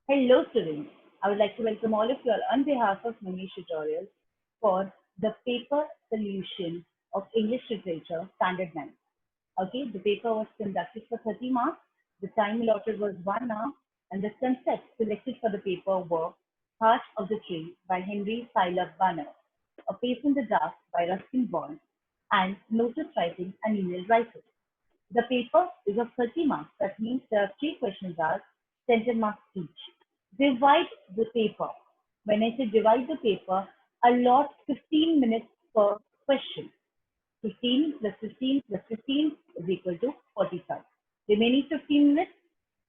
Hello students, I would like to welcome all of you all on behalf of Manish Tutorial for the paper solution of English Literature Standard 9. Okay, the paper was conducted for 30 marks, the time allotted was 1 hour, and the concepts selected for the paper were Heart of the Tree by Henry Siler Banner, A Pace in the Dark by Ruskin Bond, and Notice Writing and Email Writing. The paper is of 30 marks. That means there are three questions asked, 10 marks each. Divide the paper. When I say divide the paper, allot 15 minutes per question. 15 plus 15 plus 15 is equal to 45. Remaining 15 minutes,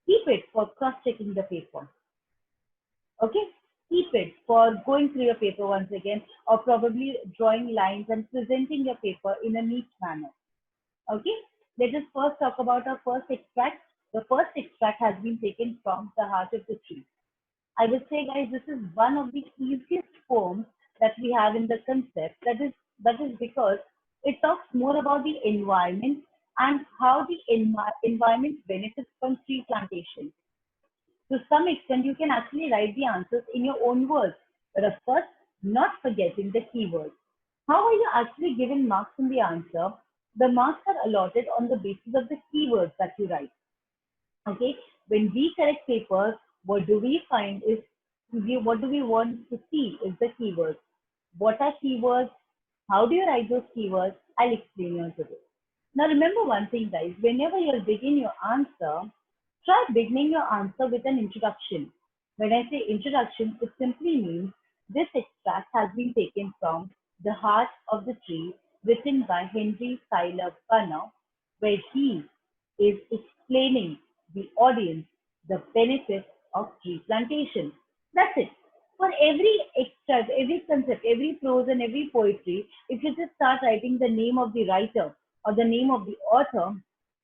keep it for cross-checking the paper. Okay? Keep it for going through your paper once again or probably drawing lines and presenting your paper in a neat manner. Okay, let us first talk about our first extract. The first extract has been taken from The Heart of the Tree. I would say, guys, this is one of the easiest forms that we have in the concept. That is because it talks more about the environment and how the environment benefits from tree plantation. To some extent, you can actually write the answers in your own words, but of course, not forgetting the keywords. How are you actually given marks in the answer? The marks are allotted on the basis of the keywords that you write. Okay, when we correct papers, what do we find is what do we want to see is the keywords. What are keywords? How do you write those keywords? I'll explain you today. Now remember one thing, guys. Whenever you'll begin your answer, try beginning your answer with an introduction. When I say introduction, it simply means this extract has been taken from The Heart of the Tree, written by Henry Siler Bunner, where he is explaining the audience the benefits of tree plantation. That's it. For every extract, every concept, every prose and every poetry, if you just start writing the name of the writer or the name of the author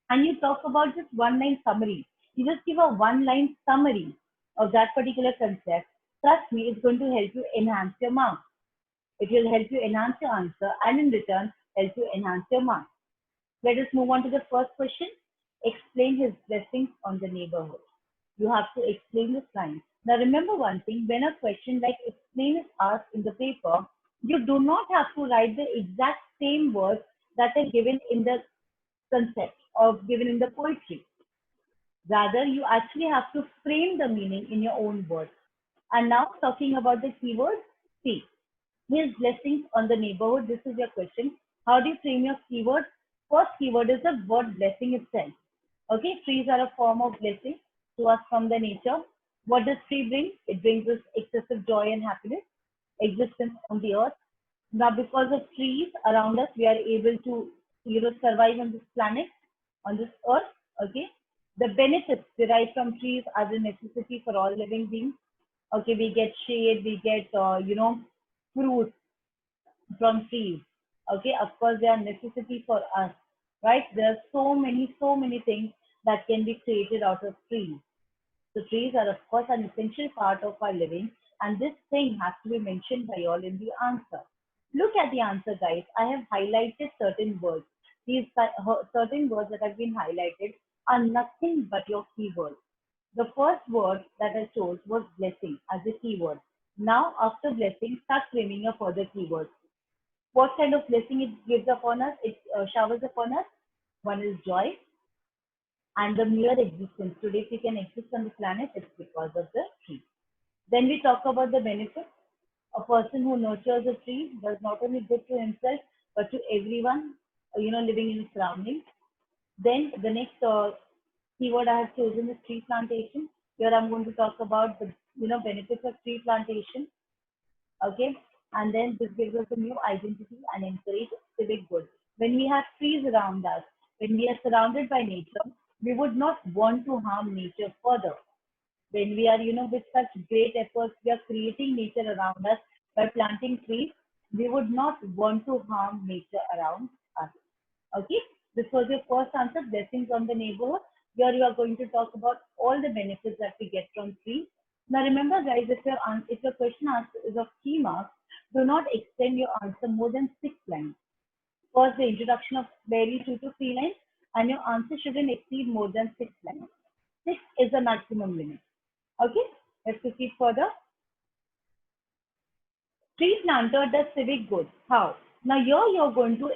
and you talk about just one line summary, you just give a one line summary of that particular concept, trust me, it's going to help you enhance your marks. It will help you enhance your answer and in return help you enhance your marks. Let us move on to the first question. Explain his blessings on the neighborhood. You have to explain this line. Now remember one thing, when a question like explain is asked in the paper, you do not have to write the exact same words that are given in the concept or given in the poetry. Rather, you actually have to frame the meaning in your own words. And now talking about the keywords, see, his blessings on the neighborhood. This is your question. How do you frame your keyword? First keyword is the word blessing itself. Okay, trees are a form of blessing to us from the nature. What does tree bring? It brings us excessive joy and happiness, existence on the earth. Now, because of trees around us, we are able to, survive on this planet, on this earth. Okay, the benefits derived from trees are the necessity for all living beings. Okay, we get shade, we get, fruit from trees. Okay, of course, they are necessity for us, right? There are so many things that can be created out of trees. So trees are, of course, an essential part of our living, and this thing has to be mentioned by all in the answer. Look at the answer, guys. I have highlighted certain words. These certain words that have been highlighted are nothing but your keywords. The first word that I chose was blessing as a keyword. Now, after blessing, start framing your further keywords. What kind of blessing it gives upon us? It showers upon us. One is joy and the mere existence. Today, if we can exist on the planet, it's because of the tree. Then we talk about the benefits. A person who nurtures a tree does not only good to himself but to everyone, living in his surroundings. Then the next keyword I have chosen is tree plantation. Here I'm going to talk about the benefits of tree plantation. Okay, and then this gives us a new identity and encourage civic good. When we have trees around us, when we are surrounded by nature, we would not want to harm nature further. When we are, with such great efforts, we are creating nature around us by planting trees, we would not want to harm nature around us. Okay, this was your first answer, blessings on the neighborhood. Here you are going to talk about all the benefits that we get from trees. Now remember, guys, if your question is of key marks, do not extend your answer more than 6 lines. First, the introduction of barely 2 to 3 lines, and your answer shouldn't exceed more than 6 lines. 6 is the maximum limit. Okay. Let's proceed further. Tree planter does civic good. How? Now here you're going to,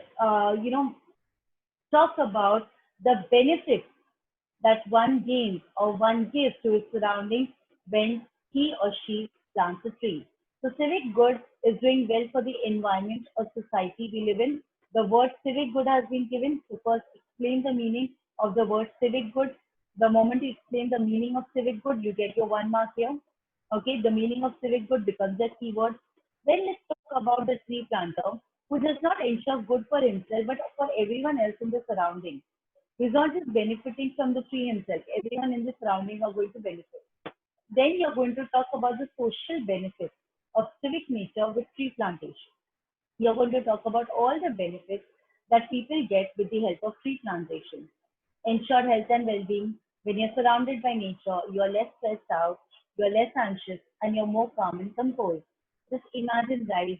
talk about the benefits that one gains or one gives to his surroundings when he or she plants a tree. So civic good is doing well for the environment or society we live in. The word civic good has been given. So first explain the meaning of the word civic good. The moment you explain the meaning of civic good, you get your 1 mark here. Okay, the meaning of civic good becomes a keyword. Then let's talk about the tree planter who does not ensure good for himself but for everyone else in the surrounding. He's not just benefiting from the tree himself. Everyone in the surrounding are going to benefit. Then you're going to talk about the social benefits of civic nature with tree plantation. You're going to talk about all the benefits that people get with the help of tree plantation. Ensure health and well-being. When you're surrounded by nature, you're less stressed out, you're less anxious, and you're more calm and composed. Just imagine, guys,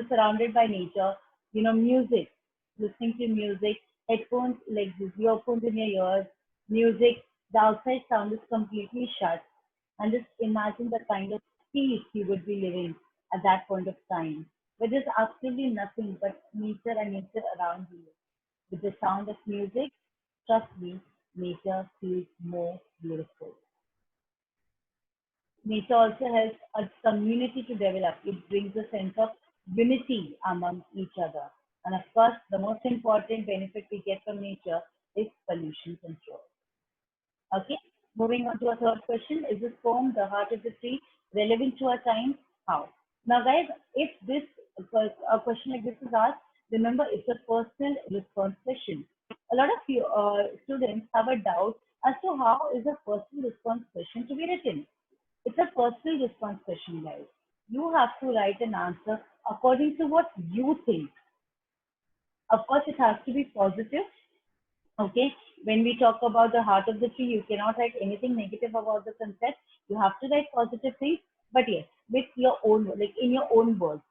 surrounded by nature, music, listening to music, headphones, like these earphones in your ears, music, the outside sound is completely shut. And just imagine the kind of peace you would be living at that point of time, where there's absolutely nothing but nature and nature around you. With the sound of music, trust me, nature feels more beautiful. Nature also helps a community to develop. It brings a sense of unity among each other. And of course, the most important benefit we get from nature is pollution control. Okay, moving on to our third question. Is this poem, The Heart of the Tree, relevant to our time? How? Now, guys, if this a question like this is asked, remember it's a personal response question. A lot of you students have a doubt as to how is a personal response question to be written. It's a personal response question, guys. You have to write an answer according to what you think. Of course, it has to be positive. Okay, when we talk about the heart of the tree, you cannot write anything negative about the concept. You have to write positive things, but yes, with your own, like in your own words.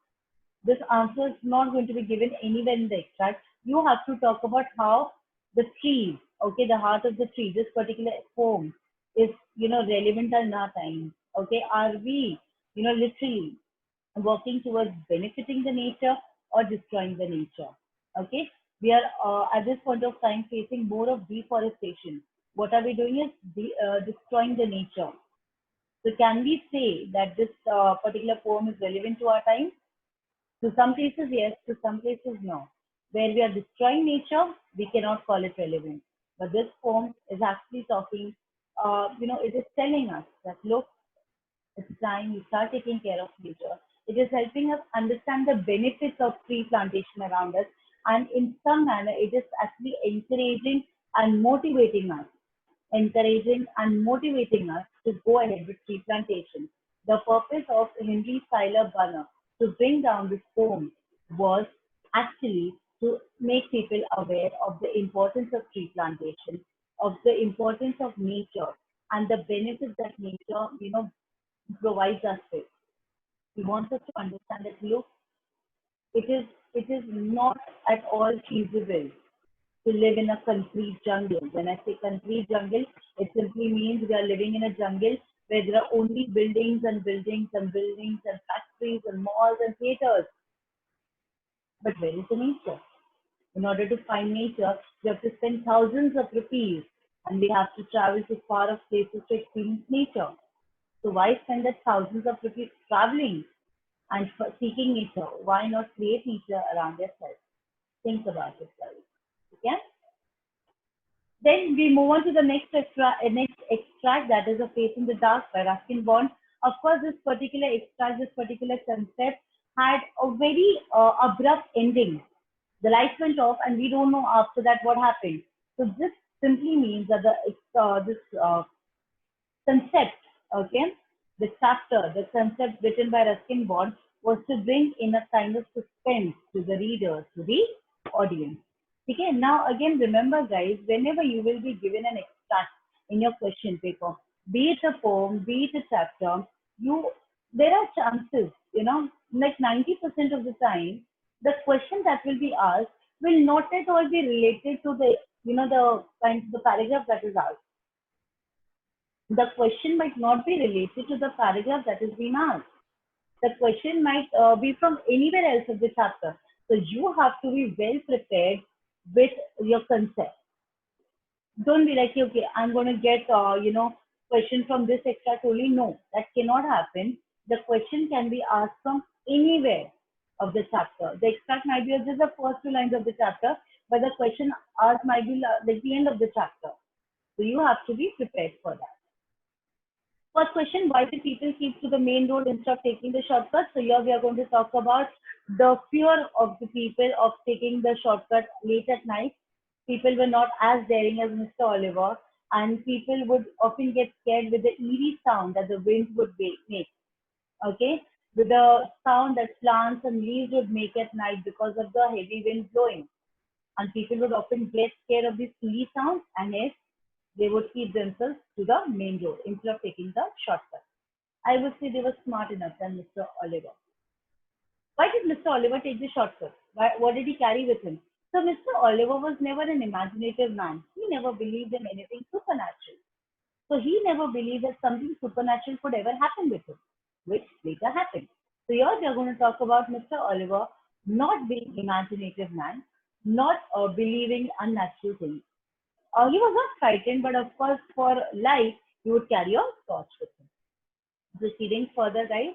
This answer is not going to be given anywhere in the extract. You have to talk about how the tree, okay, the heart of the tree, this particular poem is, relevant in our time. Okay, are we, literally working towards benefiting the nature or destroying the nature? Okay, we are at this point of time facing more of deforestation. What are we doing is destroying the nature. So can we say that this particular poem is relevant to our time? To some places, yes. To some places, no. Where we are destroying nature, we cannot call it relevant. But this poem is actually talking, it is telling us that, look, it's time we start taking care of nature. It is helping us understand the benefits of tree plantation around us. And in some manner, it is actually encouraging and motivating us to go ahead with tree plantation. The purpose of Henry Schuyler Bunner to bring down this poem was actually to make people aware of the importance of tree plantation, of the importance of nature, and the benefits that nature, provides us with. He wants us to understand that, look, it is not at all feasible to live in a concrete jungle. When I say concrete jungle, it simply means we are living in a jungle where there are only buildings and buildings and buildings and factories and malls and theaters. But where is the nature? In order to find nature, we have to spend thousands of rupees and we have to travel to far off places to experience nature. So why spend the thousands of rupees traveling and seeking nature? Why not create nature around yourself? Think about it, guys. Okay? Then we move on to the next extract, that is A Face in the Dark by Ruskin Bond. Of course, this particular extract, this particular concept had a very abrupt ending. The lights went off, and we don't know after that what happened. So this simply means that this concept, okay, the concept written by Ruskin Bond was to bring in a kind of suspense to the reader, to the audience. Okay, now again, remember guys, whenever you will be given an extract in your question paper, be it a poem, be it a chapter, there are chances, like 90% of the time, the question that will be asked will not at all be related to the paragraph that is asked. The question might not be related to the paragraph that is being asked. The question might be from anywhere else of the chapter. So you have to be well prepared with your concept. Don't be like, okay, I'm going to get, question from this extract only. No, that cannot happen. The question can be asked from anywhere of the chapter. The extract might be just the first two lines of the chapter, but the question asked might be like the end of the chapter. So you have to be prepared for that. First question, why do people keep to the main road instead of taking the shortcut? So here we are going to talk about the fear of the people of taking the shortcut late at night. People were not as daring as Mr. Oliver, and people would often get scared with the eerie sound that the wind would make. Okay, with the sound that plants and leaves would make at night because of the heavy wind blowing. And people would often get scared of these eerie sounds, and yes, they would keep themselves to the main road instead of taking the shortcut. I would say they were smart enough than Mr. Oliver. Why did Mr. Oliver take the shortcut? What did he carry with him? So Mr. Oliver was never an imaginative man. He never believed in anything supernatural. So he never believed that something supernatural could ever happen with him, which later happened. So here we are going to talk about Mr. Oliver not being imaginative man, not believing unnatural things. He was not frightened, but of course, for life, he would carry a torch with him. Proceeding further, guys,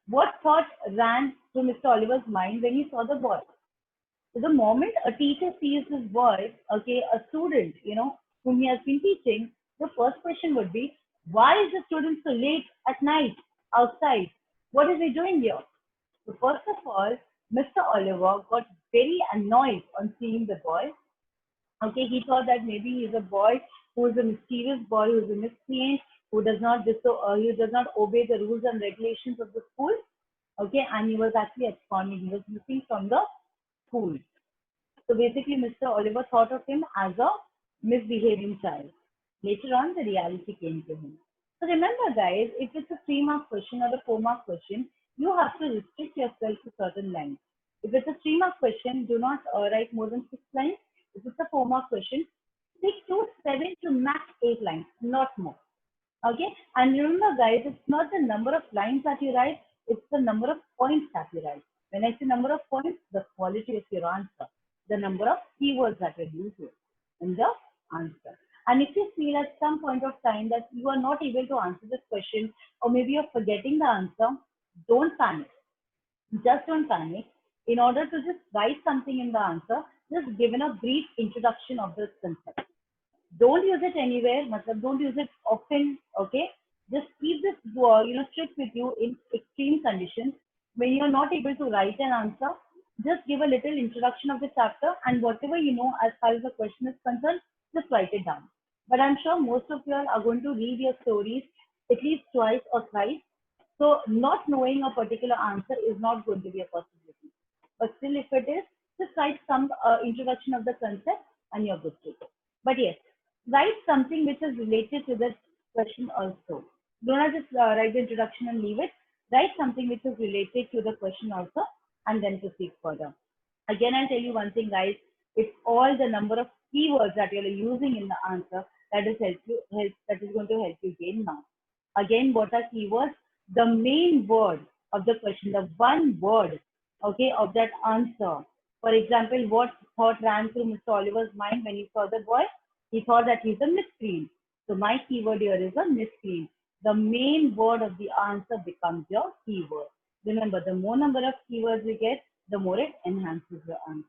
what thought ran through Mr. Oliver's mind when he saw the boy? So the moment a teacher sees this boy, okay, a student, whom he has been teaching, the first question would be, why is the student so late at night outside? What is he doing here? So first of all, Mr. Oliver got very annoyed on seeing the boy. Okay, he thought that maybe he's a boy who is a mischievous boy, who is a miscreant, who does not obey the rules and regulations of the school. Okay, and he was actually absconding. He was missing from the school. So basically, Mr. Oliver thought of him as a misbehaving child. Later on, the reality came to him. So remember, guys, if it's a 3-mark question or a 4-mark question, you have to restrict yourself to certain lines. If it's a 3-mark question, do not write more than 6 lines. If it's a 4-mark question, 6 to 7 to max 8 lines, not more. Okay, and remember, guys, it's not the number of lines that you write, it's the number of points that you write. When I say number of points, the quality of your answer, the number of keywords that are used in the answer. And if you feel at some point of time that you are not able to answer this question, or maybe you're forgetting the answer, don't panic. Just don't panic. In order to just write something in the answer, just given a brief introduction of this concept. Don't use it anywhere, don't use it often, okay? Just keep this, trick with you in extreme conditions. When you're not able to write an answer, just give a little introduction of the chapter, and whatever you know as far as the question is concerned, just write it down. But I'm sure most of you are going to read your stories at least twice or thrice. So not knowing a particular answer is not going to be a possibility. But still, if it is, just write some introduction of the concept and you're good to go. But yes, write something which is related to this question also. Do not just write the introduction and leave it. Write something which is related to the question also, and then proceed further. Again, I'll tell you one thing, guys. It's all the number of keywords that you're using in the answer that is going to help you gain marks. Again, what are keywords? The main word of the question, the one word, okay, of that answer. For example, what thought ran through Mr. Oliver's mind when he saw the boy? He thought that he's a miscreant. So my keyword here is a miscreant. The main word of the answer becomes your keyword. Remember, the more number of keywords you get, the more it enhances your answer.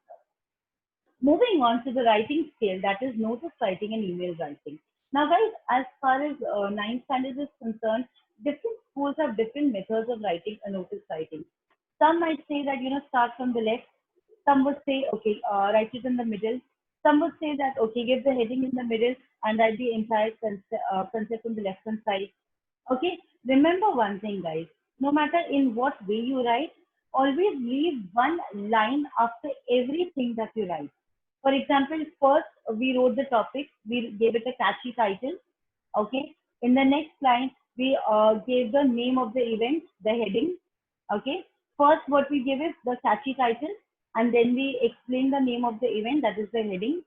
Moving on to the writing scale, that is notice writing and email writing. Now, guys, as far as 9th standard is concerned, different schools have different methods of writing a notice writing. Some might say that, start from the left. Some would say, okay, write it in the middle. Some would say that, okay, give the heading in the middle and write the entire concept on the left-hand side. Okay, remember one thing, guys. No matter in what way you write, always leave one line after everything that you write. For example, first we wrote the topic, we gave it a catchy title. Okay, in the next line, we gave the name of the event, the heading. Okay, first what we give is the catchy title, and then we explain the name of the event, that is the heading.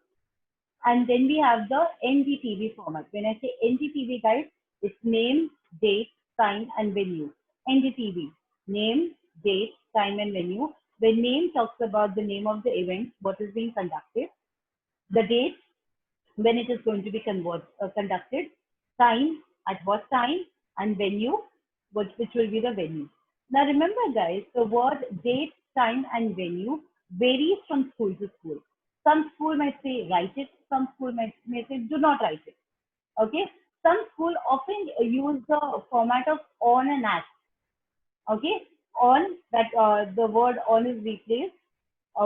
And then we have the NDTV format. When I say NDTV, guys, It's name, date, time, and venue. NDTV. Name, date, time, and venue. The name talks about the name of the event, what is being conducted, the date, when it is going to be conducted, time, at what time, and venue, which will be the venue. Now remember guys, the word date, time, and venue varies from school to school. Some school might say write it, some school may say do not write it. Okay, some school often use the format of on and at. Okay, on that the word on is replaced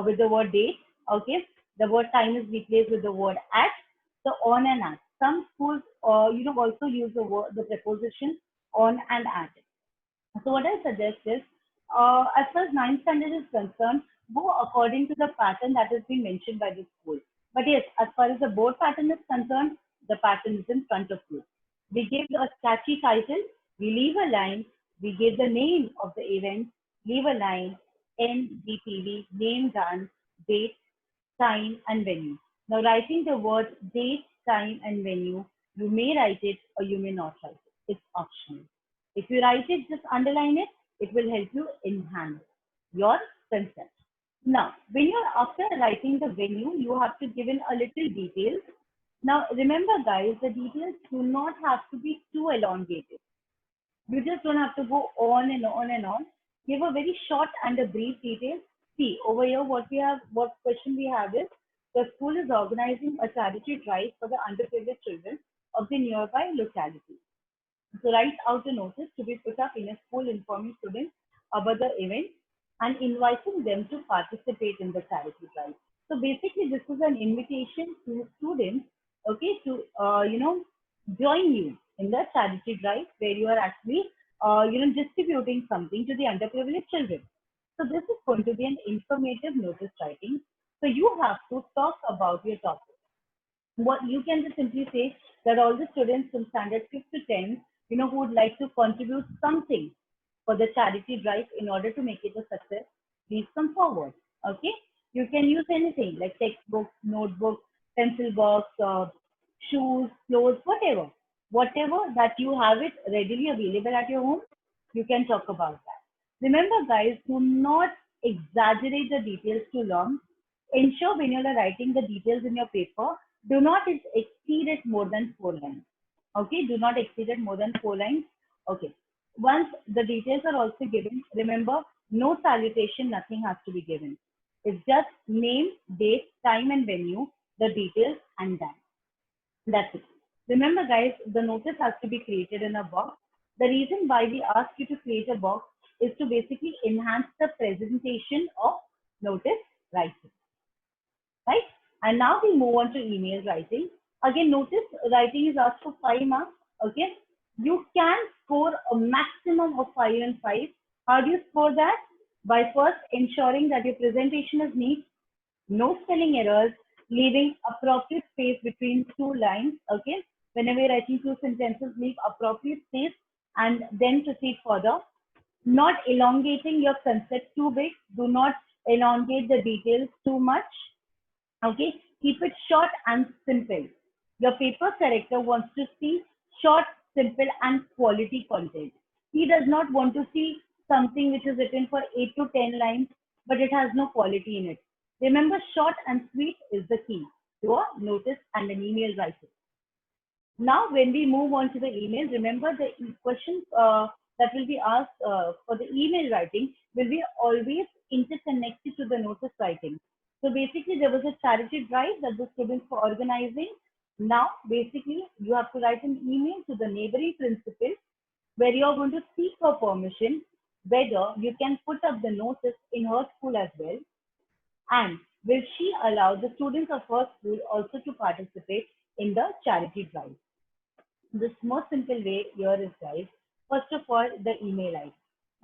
with the word date. Okay, the word time is replaced with the word at. So on and at. Some schools, also use the preposition on and at. So what I suggest is, as far as ninth standard is concerned, go according to the pattern that has been mentioned by the school. But yes, as far as the board pattern is concerned, the pattern is in front of you. We give a catchy title, we leave a line, we give the name of the event, leave a line, NDTV, name done, date, time, and venue. Now, writing the word date, time, and venue, you may write it or you may not write it. It's optional. If you write it, just underline it. It will help you enhance your concept. Now, when you're after writing the venue, you have to give in a little details. Now, remember, guys, the details do not have to be too elongated. You just don't have to go on and on and on. Give a very short and a brief detail. See, over here, what question we have is, the school is organizing a charity drive for the underprivileged children of the nearby locality. So write out a notice to be put up in a school informing students about the event and inviting them to participate in the charity drive. So basically, this is an invitation to students, okay, to join you in the charity drive where you are actually distributing something to the underprivileged children. So this is going to be an informative notice writing. So you have to talk about your topic. What you can just simply say that all the students from standard 5th to 10th, who would like to contribute something for the charity drive in order to make it a success, please come forward. Okay, you can use anything like textbooks, notebooks, pencil box, shoes, clothes, whatever that you have it readily available at your home, you can talk about that. Remember guys, do not exaggerate the details too long. Ensure when you are writing the details in your paper, do not exceed it more than 4 lines. Okay, do not exceed it more than 4 lines. Okay, once the details are also given, remember, no salutation, nothing has to be given. It's just name, date, time, and venue, the details, and done. That's it. Remember, guys, the notice has to be created in a box. The reason why we ask you to create a box is to basically enhance the presentation of notice writing. Right? And now we move on to email writing. Again, notice writing is asked for 5 marks. Okay, you can score a maximum of 5 and 5. How do you score that? By first ensuring that your presentation is neat, no spelling errors, leaving appropriate space between 2 lines. Okay, whenever you're writing 2 sentences, leave appropriate space and then proceed further. Not elongating your concept too big. Do not elongate the details too much. Okay, keep it short and simple. Your paper corrector wants to see short, simple, and quality content. He does not want to see something which is written for 8 to 10 lines, but it has no quality in it. Remember, short and sweet is the key to a notice and an email writing. Now, when we move on to the email, remember the questions that will be asked for the email writing will be always interconnected to the notice writing. So basically, there was a charity drive that the students were organizing. Now, basically, you have to write an email to the neighboring principal where you're going to seek her permission whether you can put up the notice in her school as well, and will she allow the students of her school also to participate in the charity drive. This most simple way here is, guys, first of all, the email ID.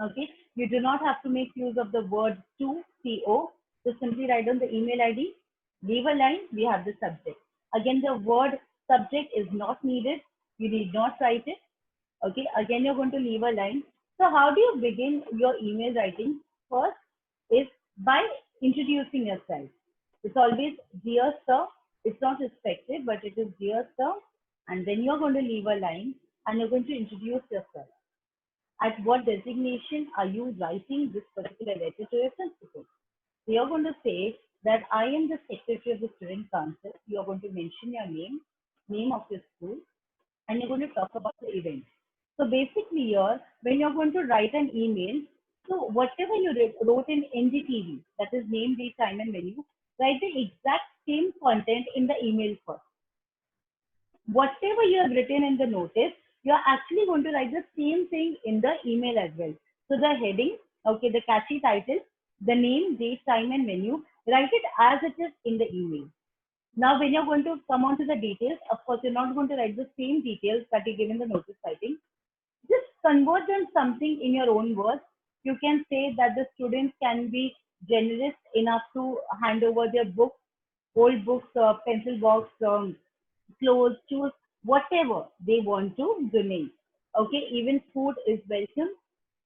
Okay, you do not have to make use of the word to, CO. Just simply write down the email ID, leave a line, we have the subject. Again, the word subject is not needed. You need not write it. Okay, again, you're going to leave a line. So how do you begin your email writing? First is by introducing yourself. It's always dear sir. It's not respected, but it is dear sir. And then you're going to leave a line. and you're going to introduce yourself. At what designation are you writing this particular letter to your principal? So you're going to say that I am the secretary of the student council. You're going to mention your name of your school, and you're going to talk about the event. So basically, here, when you're going to write an email, so whatever you wrote in NDTV, that is name, date, time, and venue, write the exact same content in the email first. Whatever you have written in the notice, you are actually going to write the same thing in the email as well. So the heading, okay, the catchy title, the name, date, time, and venue, write it as it is in the email. Now, when you're going to come on to the details, of course, you're not going to write the same details that you give in the notice writing. Just convert them something in your own words. You can say that the students can be generous enough to hand over their books, old books, pencil box, clothes, shoes, whatever they want to donate. Okay, even food is welcome.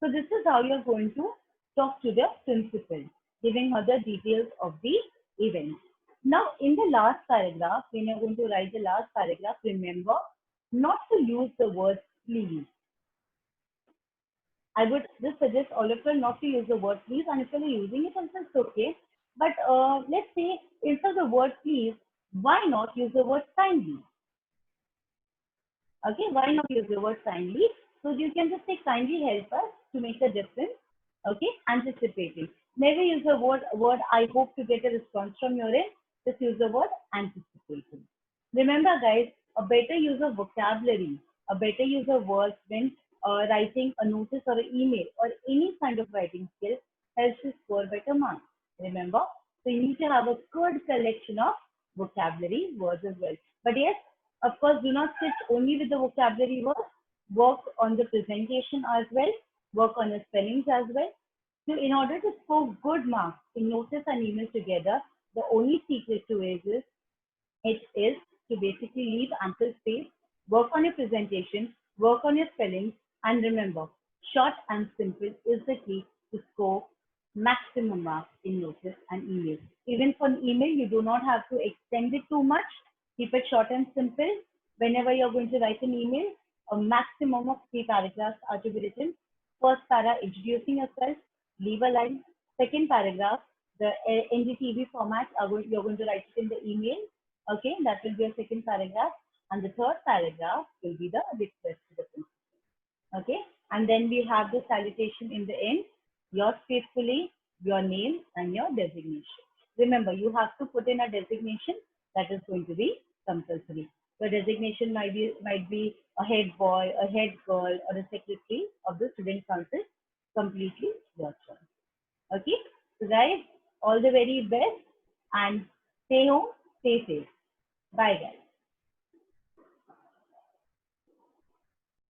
So this is how you're going to talk to the principal, giving her the details of the event. Now, in the last paragraph, when you're going to write the last paragraph, remember not to use the word please. I would just suggest all of you not to use the word please, and if you're using it, also it's okay. But let's say instead of the word please, why not use the word kindly? Okay, why not use the word kindly? So you can just say kindly help us to make a difference. Okay, anticipating. Never use the word I hope to get a response from your end. Just use the word anticipating. Remember, guys, a better use of vocabulary, a better use of words when writing a notice or an email or any kind of writing skill helps you score better marks. Remember, so you need to have a good collection of vocabulary words as well. But yes, of course, do not sit only with the vocabulary words. Work on the presentation as well. Work on the spellings as well. So in order to score good marks in notice and email together, the only secret to it is to basically leave ample space, work on your presentation, work on your spelling, and remember, short and simple is the key to score maximum marks in notice and email. Even for email, you do not have to extend it too much. Keep it short and simple. Whenever you're going to write an email, a maximum of 3 paragraphs are to be written. First para, introducing yourself, leave a line. Second paragraph, the NDTV format, you're going to write it in the email. Okay, that will be a second paragraph. And the third paragraph will be the request to the principal. Okay, and then we have the salutation in the end. Yours faithfully, your name, and your designation. Remember, you have to put in a designation that is going to be compulsory. The designation might be a head boy, a head girl, or a secretary of the student council. Completely your choice. Okay, so guys, all the very best and stay home, stay safe. Bye, guys.